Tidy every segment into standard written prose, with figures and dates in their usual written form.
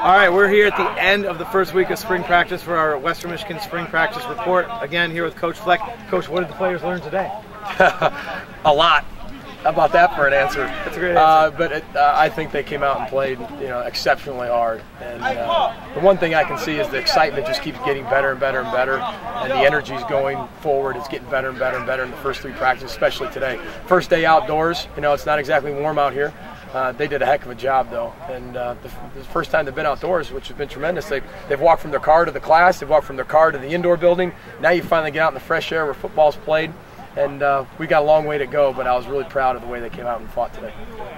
All right, we're here at the end of the first week of spring practice for our Western Michigan spring practice report. Again, here with Coach Fleck. Coach, what did the players learn today? A lot. How about that for an answer? That's a great answer. But I think they came out and played, exceptionally hard. And the one thing I can see is the excitement just keeps getting better and better and better, and the energy's going forward. It's getting better and better and better in the first three practices, especially today. First day outdoors. It's not exactly warm out here. They did a heck of a job, though, and the first time they've been outdoors, which has been tremendous. They've walked from their car to the class, they've walked from their car to the indoor building. Now you finally get out in the fresh air where football's played, and we got a long way to go, but I was really proud of the way they came out and fought today.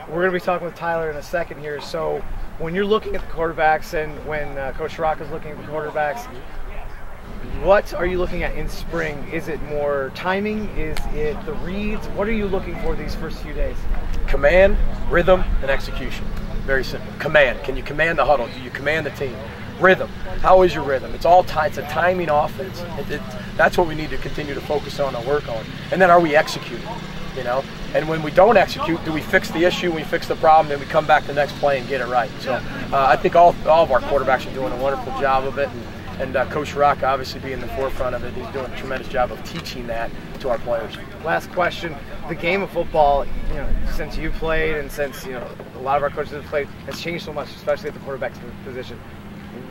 We're going to be talking with Tyler in a second here. So when you're looking at the quarterbacks and when Coach Rock is looking at the quarterbacks, what are you looking at in spring? Is it more timing? Is it the reads? What are you looking for these first few days? Command, rhythm, and execution. Very simple. Command. Can you command the huddle? Do you command the team? Rhythm. How is your rhythm? It's all it's a timing offense. That's what we need to continue to focus on and work on. And then are we executing? And when we don't execute, do we fix the issue? We fix the problem, then we come back the next play and get it right. So I think all of our quarterbacks are doing a wonderful job of it. And Coach Rock obviously being the forefront of it, he's doing a tremendous job of teaching that to our players. Last question. The game of football, since you played and since a lot of our coaches have played, has changed so much, especially at the quarterback position.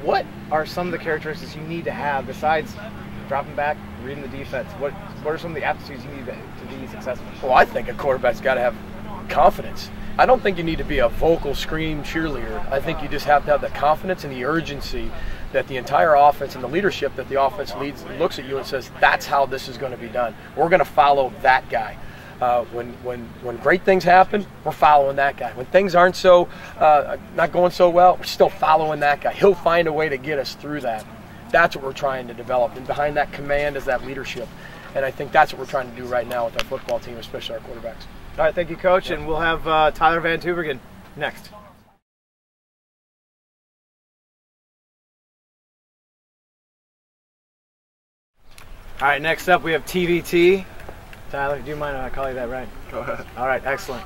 What are some of the characteristics you need to have besides dropping back, reading the defense? What are some of the aptitudes you need to be successful? Well, I think a quarterback's got to have confidence. I don't think you need to be a vocal scream cheerleader. I think you just have to have the confidence and the urgency that the entire offense and the leadership that the offense leads looks at you and says, that's how this is going to be done. We're going to follow that guy. When great things happen, we're following that guy. When things aren't not going so well, we're still following that guy. He'll find a way to get us through that. That's what we're trying to develop. And behind that command is that leadership. And I think that's what we're trying to do right now with our football team, especially our quarterbacks. All right, thank you, Coach. And we'll have Tyler Van Tubergen next. All right, next up we have TVT. Tyler, do you mind if I call you that right? Go ahead. All right, excellent.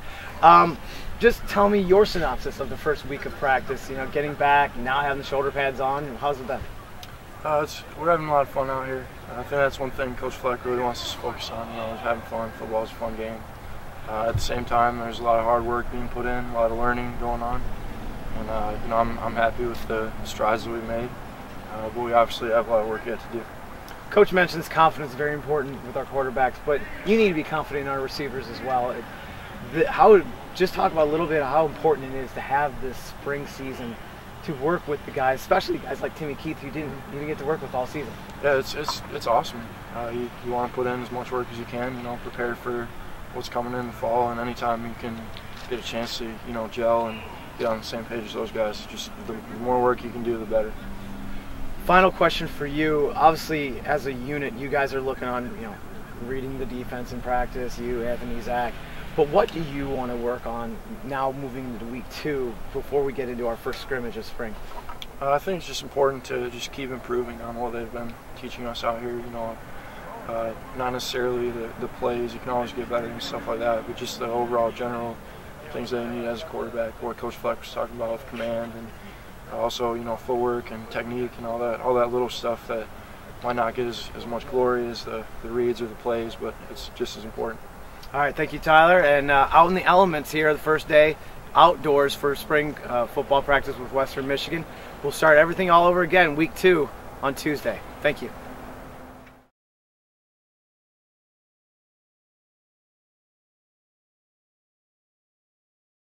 Just tell me your synopsis of the first week of practice. Getting back, now having the shoulder pads on. How's it been? We're having a lot of fun out here. I think that's one thing Coach Fleck really wants us to focus on. Is having fun. Football is a fun game. At the same time, there's a lot of hard work being put in, a lot of learning going on, and I'm happy with the strides that we've made. But we obviously have a lot of work yet to do. Coach mentions confidence is very important with our quarterbacks, but you need to be confident in our receivers as well. Just talk about a little bit of how important it is to have this spring season to work with the guys, especially guys like Timmy Keith, who didn't even get to work with all season. Yeah, it's awesome. You want to put in as much work as you can, prepare for what's coming in the fall, and anytime you can get a chance to, gel and get on the same page as those guys, just the more work you can do, the better. Final question for you. Obviously, as a unit, you guys are looking on, reading the defense in practice, you, Anthony, Zach. But what do you want to work on now moving into week 2 before we get into our first scrimmage of spring? I think it's just important to just keep improving on what they've been teaching us out here. Not necessarily the plays, you can always get better and stuff like that, but just the overall general things that you need as a quarterback, what Coach Fleck was talking about with command, and also footwork and technique and all that little stuff that might not get as much glory as the reads or the plays, but it's just as important. All right, thank you, Tyler. And out in the elements here, the first day outdoors for spring football practice with Western Michigan. We'll start everything all over again week 2 on Tuesday. Thank you.